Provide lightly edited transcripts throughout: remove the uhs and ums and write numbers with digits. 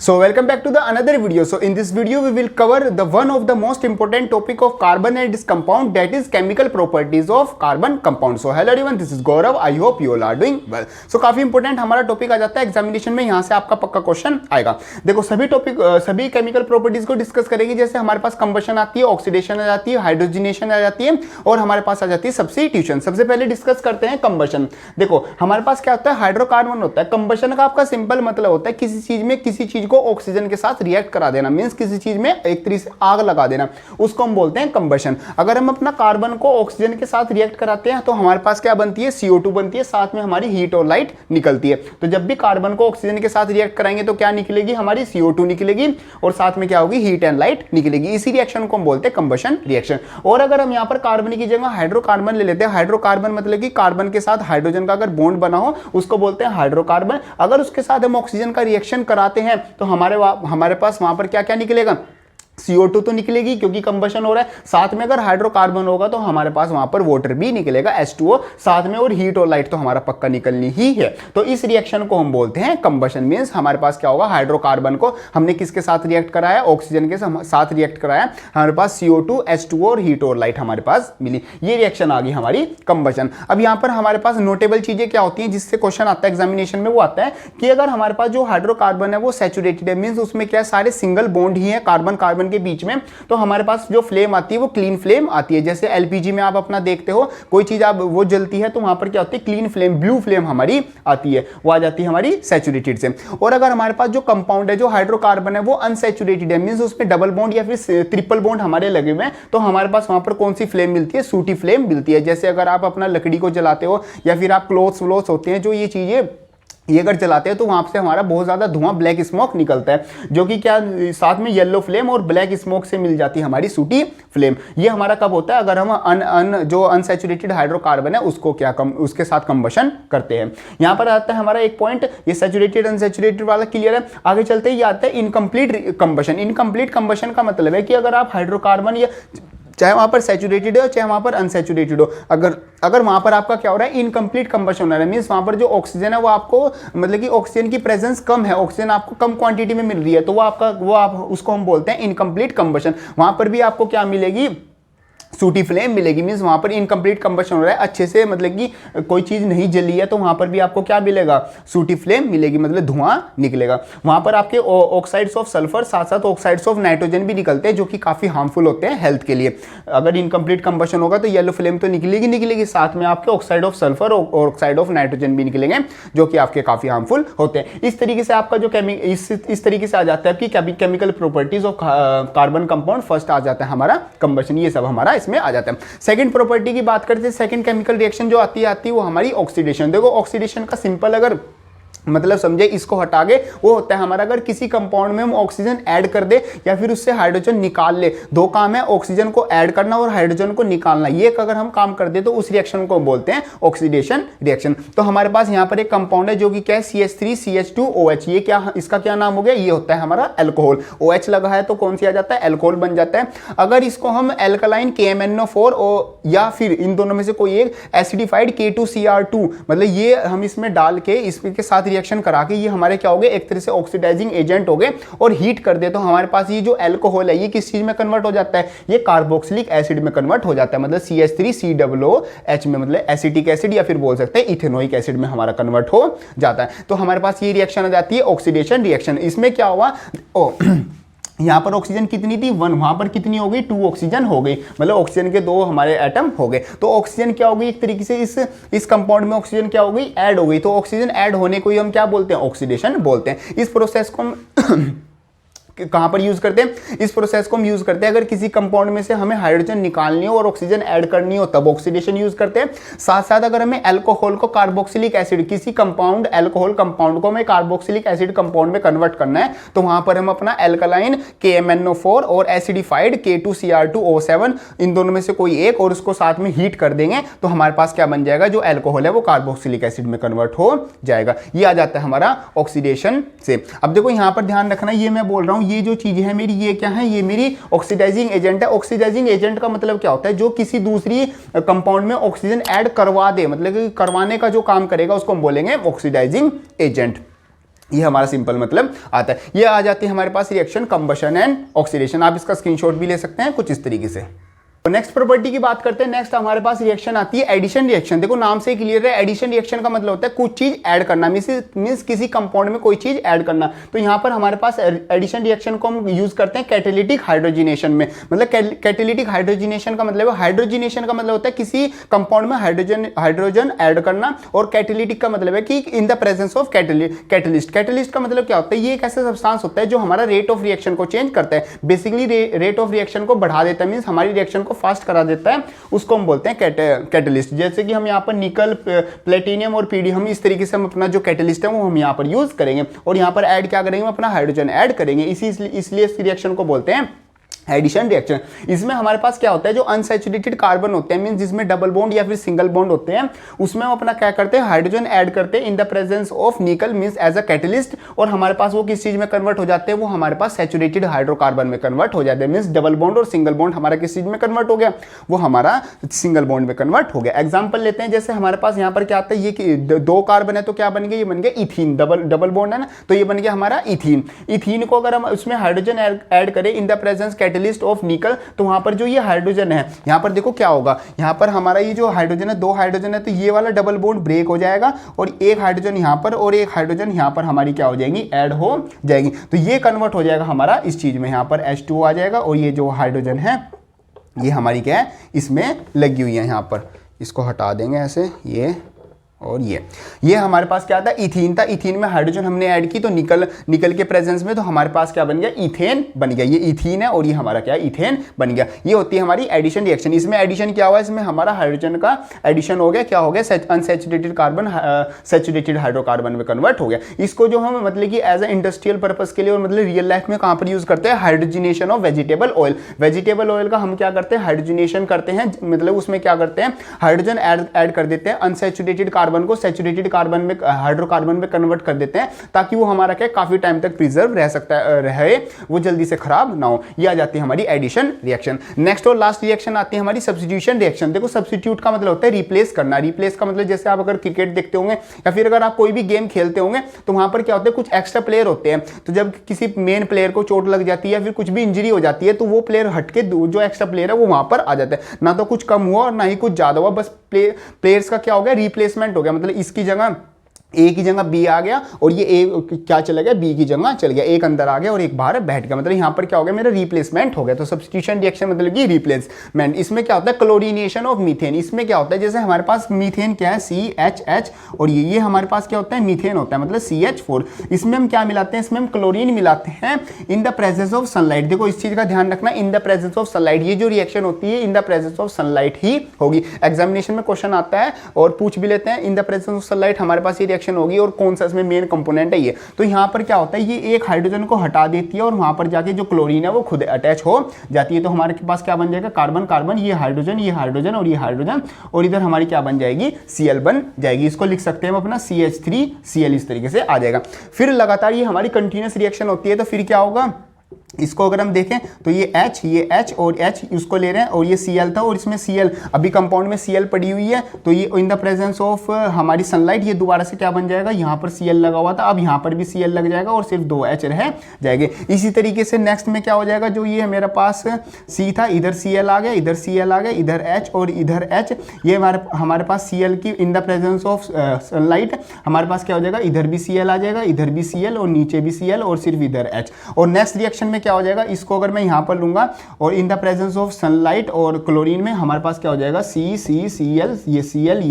So welcome back to the another video. So in this video we will cover the one of the most important topic of carbon and its compound, that is chemical properties of carbon compound. So hello everyone, this is Gaurav. I hope you all are doing well. So काफी important हमारा topic आ जाता है examination में, यहाँ से आपका पक्का question आएगा। देखो सभी केमिकल प्रॉपर्टीज को डिस्कस करेंगे। जैसे हमारे पास कंबशन आती है, ऑक्सीडेशन आ जाती है, हाइड्रोजनेशन आ जाती है और हमारे पास आ जाती है सब्स्टिट्यूशन। सबसे पहले डिस्कस करते हैं कंबशन। देखो हमारे पास क्या होता है, हाइड्रोकार्बन होता है। कंबशन का आपका सिंपल मतलब होता है किसी चीज में किसी चीज को ऑक्सीजन के साथ रिएक्ट करा देना, मींस किसी चीज में एक तरीके से आग लगा देना, उसको हम बोलते हैं कंबशन। अगर हम अपना कार्बन को ऑक्सीजन के साथ रिएक्ट कराते हैं तो हमारे पास क्या बनती है, CO2 बनती है, साथ में हमारी हीट और लाइट निकलती है। तो जब भी कार्बन को ऑक्सीजन के साथ रिएक्ट कराएंगे तो क्या निकलेगी, हमारी CO2 निकलेगी और साथ में क्या होगी, हीट एंड लाइट निकलेगी। इसी रिएक्शन को हम बोलते हैं कंबशन रिएक्शन। और अगर हम यहाँ पर कार्बन की जगह हाइड्रोकार्बन ले लेते हैं, हाइड्रोकार्बन मतलब कि कार्बन के साथ हाइड्रोजन का अगर बॉन्ड बना हो उसको बोलते हैं हाइड्रोकार्बन। अगर उसके साथ हम ऑक्सीजन का रिएक्शन कराते हैं तो हमारे पास वहां पर क्या क्या निकलेगा, CO2 तो निकलेगी क्योंकि कंबशन हो रहा है, साथ में अगर हाइड्रोकार्बन होगा तो हमारे पास वहां पर वाटर भी निकलेगा H2O साथ में, और हीट और लाइट तो हमारा पक्का निकलनी ही है। तो इस रिएक्शन को हम बोलते हैं कंबशन। मींस हमारे पास क्या होगा, हाइड्रोकार्बन को हमने किसके साथ रिएक्ट कराया, ऑक्सीजन के साथ रिएक्ट कराया, हमारे पास CO2 H2O और हीट और लाइट हमारे पास मिली। ये रिएक्शन आ गई हमारी कंबशन। अब यहाँ पर हमारे पास नोटेबल चीजें क्या होती हैं जिससे क्वेश्चन आता है एग्जामिनेशन में, वो आता है कि अगर हमारे पास जो हाइड्रोकार्बन है वो सैचुरेटेड है, मींस उसमें क्या सारे सिंगल बॉन्ड ही है कार्बन कार्बन के बीच में, तो हमारे पास जो फ्लेम आती है वो क्लीन फ्लेम आती है। जैसे एलपीजी में आप अपना देखते हो कोई चीज आप वो जलती है तो वहां पर क्या होती है, क्लीन फ्लेम, ब्लू फ्लेम हमारी आती है, वो आ जाती है हमारी सैचुरेटेड से। और अगर हमारे पास जो कंपाउंड है, जो हाइड्रोकार्बन है वो अनसैचुरेटेड है, मींस उसमें डबल बॉन्ड या फिर ट्रिपल बॉन्ड हमारे लगे हुए हैं, तो हमारे पास वहां पर कौन सी फ्लेम मिलती है, सूटी फ्लेम मिलती है। जैसे अगर आप अपना लकड़ी को जलाते हो या फिर आप क्लोथ्स व्लोथ्स होते हैं, जो ये चीजें ये अगर जलाते हैं तो वहां से हमारा बहुत ज्यादा धुआं, ब्लैक स्मोक निकलता है, जो कि क्या साथ में येलो फ्लेम और ब्लैक स्मोक से मिल जाती है हमारी सूटी फ्लेम। ये हमारा कब होता है, अगर हम जो अनसैचुरेटेड हाइड्रोकार्बन है उसको उसके साथ कंबशन करते हैं। यहां पर आता है हमारा एक पॉइंट, ये सैचुरेटेड अनसैचुरेटेड वाला क्लियर है। आगे चलते ही आता है इनकम्प्लीट कंबशन। इनकम्प्लीट कंबशन का मतलब है कि अगर आप हाइड्रोकार्बन या चाहे वहां पर सैचुरेटेड हो चाहे वहां पर अनसैचुरेटेड हो, अगर वहां पर आपका क्या हो रहा है, इनकम्प्लीट कंबशन हो रहा है, मींस वहां पर जो ऑक्सीजन है वो आपको मतलब कि ऑक्सीजन की प्रेजेंस कम है, ऑक्सीजन आपको कम क्वांटिटी में मिल रही है, तो उसको हम बोलते हैं इनकम्प्लीट कंबशन। वहां पर भी आपको क्या मिलेगी, सूटी फ्लेम मिलेगी, मींस वहां पर इनकम्प्लीट कंबशन हो रहा है, अच्छे से मतलब कि कोई चीज नहीं जली है, तो वहां पर भी आपको क्या मिलेगा, सूटी फ्लेम मिलेगी, मतलब धुआं निकलेगा। वहां पर आपके ऑक्साइड्स ऑफ सल्फर साथ साथ ऑक्साइड्स ऑफ नाइट्रोजन भी निकलते हैं, जो कि काफी हार्मफुल होते हैं हेल्थ के लिए। अगर इनकम्प्लीट कंबशन होगा तो येलो फ्लेम तो निकलेगी, साथ में आपके ऑक्साइड ऑफ सल्फर और ऑक्साइड ऑफ नाइट्रोजन भी निकलेंगे, जो कि आपके काफी हार्मफुल होते हैं। इस तरीके से आपका जो इस तरीके से आ जाता है कि chemical properties of carbon compound. First आ जाता है हमारा कंबशन, ये सब हमारा इसमें आ जाता है। सेकंड प्रॉपर्टी की बात करते हैं, सेकंड केमिकल रिएक्शन जो आती है वो हमारी ऑक्सीडेशन। देखो ऑक्सीडेशन का सिंपल अगर मतलब समझे, इसको हटा के वो होता है हमारा, अगर किसी कंपाउंड में हम ऑक्सीजन ऐड कर दे या फिर उससे हाइड्रोजन निकाल ले, दो काम है, ऑक्सीजन को ऐड करना और हाइड्रोजन को निकालना। ये अगर हम काम कर दे तो उस रिएक्शन को बोलते हैं ऑक्सीडेशन रिएक्शन। तो हमारे पास यहाँ पर एक कंपाउंड है जो कि क्या है, CH3CH2OH। ये क्या, इसका क्या नाम हो गया, ये होता है हमारा एल्कोहल। OH लगा है तो कौन सी आ जाता है, एल्कोहल बन जाता है। अगर इसको हम एल्कलाइन KMnO4 या फिर इन दोनों में से कोई एक एसिडिफाइड K2Cr2, मतलब ये हम इसमें डाल के इसके साथ रिएक्शन करा के ये हमारे क्या हो गए, एक तरह से ऑक्सीडाइजिंग एजेंट हो गए, और हीट कर दे तो हमारे पास ये जो एल्कोहल है ये किस चीज में कन्वर्ट हो जाता है, ये कार्बोक्सिलिक एसिड में कन्वर्ट हो जाता है, मतलब CH3COOH में, मतलब एसिटिक एसिड या फिर बोल सकते हैं इथेनोइक एसिड में हमारा कन्वर्ट हो जाता है। तो हमारे पास ये रिएक्शन आ जाती है ऑक्सीडेशन रिएक्शन। इसमें क्या हुआ, यहां पर ऑक्सीजन कितनी थी, 1, वहां पर कितनी हो गई, 2 ऑक्सीजन हो गई, मतलब ऑक्सीजन के 2 हमारे एटम हो गए। तो ऑक्सीजन क्या हो गई, एक तरीके से इस कंपाउंड में ऑक्सीजन क्या हो गई, ऐड हो गई। तो ऑक्सीजन ऐड होने को ही हम क्या बोलते हैं, ऑक्सीडेशन बोलते हैं। इस प्रोसेस को हम कहां पर यूज करते हैं, इस प्रोसेस को हम यूज करते हैं अगर किसी कंपाउंड में से हमें हाइड्रोजन निकालनी हो और ऑक्सीजन ऐड करनी हो, तब ऑक्सीडेशन यूज करते हैं। साथ साथ अगर हमें एल्कोहल को कार्बोक्सिलिक एसिड, किसी कंपाउंड एल्कोहल कंपाउंड को हमें कार्बोक्सिलिक एसिड कंपाउंड में कन्वर्ट करना है, तो वहां पर हम अपना एल्कलाइन KMnO4 और एसिडिफाइड K2Cr2O7, इन दोनों में से कोई एक, और उसको साथ में हीट कर देंगे तो हमारे पास क्या बन जाएगा, जो एल्कोहल है वो कार्बोक्सिलिक एसिड में कन्वर्ट हो जाएगा। ये आ जाता है हमारा ऑक्सीडेशन से। अब देखो यहां पर ध्यान रखना, ये मैं बोल रहा हूं ये जो चीज है मेरी, ये क्या है, ये मेरी ऑक्सीडाइजिंग एजेंट है। ऑक्सीडाइजिंग एजेंट का मतलब क्या होता है, जो किसी दूसरी कंपाउंड में ऑक्सीजन ऐड करवा दे, मतलब कि करवाने का जो काम करेगा उसको हम बोलेंगे ऑक्सीडाइजिंग एजेंट। ये हमारा सिंपल मतलब आता है। ये आ जाती है हमारे पास रिएक्शन कंबशन एंड ऑक्सीडेशन। आप इसका स्क्रीनशॉट भी ले सकते हैं कुछ इस तरीके से। तो नेक्स्ट प्रॉपर्टी की बात करते हैं। नेक्स्ट हमारे पास रिएक्शन आती है एडिशन रिएक्शन। देखो नाम से क्लियर है, एडिशन रिएक्शन का मतलब होता है कुछ चीज ऐड करना, मींस किसी कंपाउंड में कोई चीज ऐड करना। तो यहाँ पर हमारे पास एडिशन रिएक्शन को हम यूज करते हैं कैटालिटिक हाइड्रोजिनेशन में। मतलब कैटालिटिक हाइड्रोजिनेशन का मतलब, हाइड्रोजिनेशन का मतलब होता है किसी कंपाउंड में हाइड्रोजन ऐड करना, और कैटालिटिक का मतलब है कि इन the presence of catalyst. Catalyst का मतलब क्या होता है, ये एक ऐसा सब्सटेंस होता है जो हमारा रेट ऑफ रिएक्शन को चेंज करता है, बेसिकली रेट ऑफ रिएक्शन को बढ़ा देता है, मींस हमारी रिएक्शन फास्ट करा देता है, उसको हम बोलते हैं कैटलिस्ट। जैसे कि हम यहाँ पर निकल, प्लेटिनियम और पीडी, हम इस तरीके से हम अपना जो कैटलिस्ट है वो हम यहाँ पर यूज करेंगे, और यहाँ पर ऐड क्या करेंगे, अपना हाइड्रोजन ऐड करेंगे। इसलिए इस रिएक्शन को बोलते हैं एडिशन रिएक्शन। इसमें हमारे पास क्या होता है, जो अनसैचुरेटेड कार्बन होते हैं, मींस जिसमें डबल बॉन्ड या फिर सिंगल बॉन्ड होते हैं, उसमें हम अपना क्या करते हैं, हाइड्रोजन ऐड करते हैं in the presence of nickel, means as a catalyst, और हमारे पास वो किस चीज में कन्वर्ट हो जाते हैं, वो हमारे पास सैचुरेटेड हाइड्रोकार्बन में कन्वर्ट हो जाते हैं। मींस डबल बॉन्ड और सिंगल बॉन्ड हमारा किस चीज में कन्वर्ट हो गया, वो हमारा सिंगल बॉन्ड में कन्वर्ट हो गया। एग्जाम्पल लेते हैं, जैसे हमारे पास यहाँ पर क्या आता है, ये दो कार्बन है तो क्या बन गया, ये बन गया इथीन। डबल बॉन्ड है ना, तो ये बन गया हमारा इथीन। इथीन को अगर हम उसमें हाइड्रोजन ऐड करें इन द प्रेजेंस कैटलिस्ट ऑफ निकल, तो वहां पर जो ये हाइड्रोजन है, यहां पर देखो क्या होगा, यहां पर हमारा ये जो हाइड्रोजन है, दो हाइड्रोजन है, तो ये वाला डबल बॉन्ड ब्रेक हो जाएगा, और एक हाइड्रोजन यहां पर और एक हाइड्रोजन यहां पर हमारी क्या हो जाएगी, ऐड हो जाएगी। तो ये कन्वर्ट हो जाएगा हमारा इस चीज में, यहां पर H2O आ जाएगा, और ये जो हाइड्रोजन है ये हमारी क्या है, इसमें लगी हुई है, यहां पर इसको हटा देंगे ऐसे, और ये हमारे पास क्या था, इथीन था। इथीन में हाइड्रोजन हमने ऐड की, तो निकल के प्रेजेंस में तो हमारे पास क्या बन गया, इथेन बन गया। ये इथीन है और ये हमारा क्या है, इथेन बन गया। ये होती है हमारी एडिशन रिएक्शन। इसमें एडिशन क्या हुआ, इसमें हमारा हाइड्रोजन का एडिशन हो गया, क्या हो गया, अनसैचुरेटेड कार्बन सैचुरेटेड हाइड्रोकार्बन में कन्वर्ट हो गया। इसको जो हम मतलब कि एज ए इंडस्ट्रियल पर्पज के लिए और मतलब रियल लाइफ में कहां पर यूज करते हैं, hydrogenation of vegetable oil. Vegetable oil का हम क्या करते हैं, हाइड्रोजिनेशन करते हैं, मतलब उसमें क्या करते हैं, हाइड्रोजन ऐड कर देते हैं, अनसैचुरेटेड कार्बन को सैचुरेटेड कार्बन में, हाइड्रोकार्बन में कन्वर्ट कर देते हैं, ताकि वो हमारा क्या काफी टाइम तक प्रिजर्व रह सकता है, रहे, वो जल्दी से खराब ना हो। ये आ जाती है हमारी एडिशन रिएक्शन। नेक्स्ट और लास्ट रिएक्शन आती है हमारी सब्स्टिट्यूशन रिएक्शन। देखो सब्स्टिट्यूट का मतलब होता है रिप्लेस करना। रिप्लेस का मतलब जैसे आप अगर क्रिकेट देखते होंगे या फिर अगर आप कोई भी गेम खेलते होंगे, तो वहां पर क्या होता है, कुछ एक्स्ट्रा प्लेयर होते हैं, तो जब किसी मेन प्लेयर को चोट लग जाती है या फिर कुछ भी इंजरी हो जाती है, तो वो प्लेयर हटके जो एक्स्ट्रा प्लेयर है वो वहां पर आ जाता है। ना तो कुछ कम हुआ और ना ही कुछ ज्यादा हुआ, बस प्लेयर्स का क्या हो गया, रिप्लेसमेंट हो गया। मतलब इसकी जगह ए की जगह बी आ गया, और ये ए क्या चला गया, बी की जगह चल गया, एक अंदर आ गया और एक बाहर बैठ गया। मतलब यहाँ पर क्या हो गया, मेरा रिप्लेसमेंट हो गया। तो सब्स्टिट्यूशन रिएक्शन मतलब कि रिप्लेसमेंट। इसमें क्या होता है, क्लोरीनेशन ऑफ मीथेन। इसमें क्या होता है, जैसे हमारे पास मीथेन क्या है, CHH, और ये हमारे पास क्या होता है, मीथेन होता है, मतलब CH4। इसमें हम क्या मिलाते हैं, इसमें हम क्लोरीन मिलाते हैं in the presence of sunlight. देखो इस चीज का ध्यान रखना, in the presence of sunlight. ये जो रिएक्शन होती है in the presence of sunlight ही होगी। एग्जामिनेशन में क्वेश्चन आता है और पूछ भी लेते हैं, in the presence of sunlight हमारे पास ये रिएक्शन होगी, और कौन इसमें मेन कंपोनेंट है ये। तो यहां पर क्या होता है, ये एक हाइड्रोजन को हटा देती है और वहां पर जाके जो क्लोरीन है वो खुद अटैच हो जाती है। तो हमारे पास क्या बन जाएगा, कार्बन कार्बन, ये हाइड्रोजन और ये हाइड्रोजन, और इधर हमारी क्या बन जाएगी, Cl बन जाएगी। इसको लिख सकते हैं हम अपना CH3Cl, इस तरीके से आ जाएगा। फिर लगातार ये हमारी कंटिन्यूअस रिएक्शन होती है, तो फिर क्या होगा, इसको अगर हम देखें तो ये H और H उसको ले रहे हैं, और ये Cl था, और इसमें Cl अभी कंपाउंड में Cl पड़ी हुई है, तो ये इन द प्रेजेंस ऑफ हमारी सनलाइट ये दोबारा से क्या बन जाएगा, यहाँ पर Cl लगा हुआ था, अब यहाँ पर भी Cl लग जाएगा और सिर्फ 2 H रह जाएंगे। इसी तरीके से नेक्स्ट में क्या हो जाएगा, जो ये मेरे पास C था, इधर Cl आ गया, इधर Cl आ गया, इधर H और इधर H। ये हमारे पास Cl की इन द प्रेजेंस ऑफ सनलाइट हमारे पास क्या हो जाएगा, इधर भी Cl आ जाएगा, इधर भी Cl और नीचे भी Cl और सिर्फ इधर H। और नेक्स्ट रिएक्शन में क्या हो जाएगा, इसको अगर मैं यहां पर लूंगा और इन द प्रेजेंस ऑफ सनलाइट और क्लोरीन में हमारे पास क्या हो जाएगा, CCCl, ये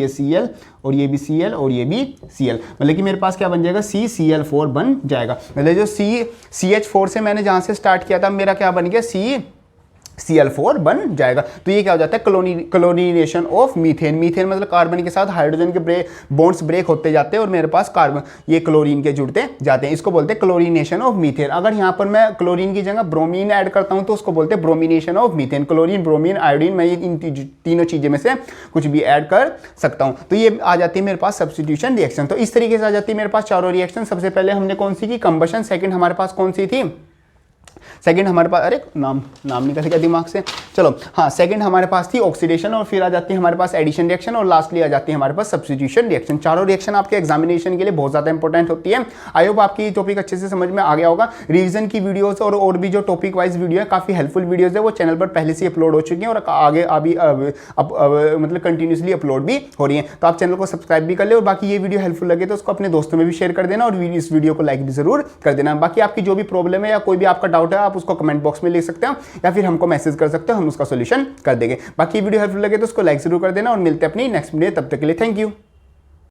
Cl और ये भी Cl और ये भी Cl, मतलब कि मेरे पास क्या बन जाएगा, CCl4 बन जाएगा। मतलब जो CH4 से मैंने जहां से स्टार्ट किया था, मेरा क्या बन गया, CL4 बन जाएगा। तो ये क्या हो जाता है, क्लोरीनेशन ऑफ मीथेन। मीथेन मतलब कार्बन के साथ हाइड्रोजन के बॉन्ड्स ब्रेक होते जाते हैं और मेरे पास कार्बन ये क्लोरीन के जुड़ते जाते हैं, इसको बोलते हैं क्लोरीनेशन ऑफ मीथेन। अगर यहाँ पर मैं क्लोरीन की जगह ब्रोमीन ऐड करता हूँ तो उसको बोलते हैं bromination of methane. Chlorine, bromine, iodine, मैं इन तीनों चीजें में से कुछ भी ऐड कर सकता हूँ। तो ये आ जाती है मेरे पास सब्स्टिट्यूशन रिएक्शन। तो इस तरीके से आ जाती है मेरे पास चारों रिएक्शन। सबसे पहले हमने कौन सी की, कंबशन। सेकेंड हमारे पास कौन सी थी, सेकंड हमारे पास, अरे नाम निकल गया दिमाग से, चलो हाँ, सेकंड हमारे पास थी ऑक्सीडेशन, और फिर आ जाती है हमारे पास एडिशन रिएक्शन, और लास्टली आ जाती है हमारे पास सब्स्टिट्यूशन रिएक्शन। चारों रिएक्शन आपके एग्जामिनेशन के लिए बहुत ज़्यादा इंपॉर्टेंट होती है। आई होप आपकी ये टॉपिक अच्छे से समझ में आ गया होगा। रिवीजन की वीडियोस और भी जो टॉपिक वाइज वीडियो है, काफ़ी हेल्पफुल वीडियोज़ है, वो चैनल पर पहले से अपलोड हो चुकी हैं और आगे अभी मतलब कंटिन्यूसली अपलोड भी हो रही है। तो आप चैनल को सब्सक्राइब भी कर ले, और बाकी ये वीडियो हेल्पफुल लगे तो उसको अपने दोस्तों में भी शेयर कर देना, और इस वीडियो को लाइक भी जरूर कर देना। बाकी आपकी जो भी प्रॉब्लम है या कोई भी आपका डाउट है, आप उसको कमेंट बॉक्स में लिख सकते हो या फिर हमको मैसेज कर सकते हो, हम उसका सॉल्यूशन कर देंगे। बाकी वीडियो हेल्पफुल लगे तो उसको लाइक जरूर कर देना, और मिलते हैं अपनी नेक्स्ट वीडियो, तब तक के लिए थैंक यू।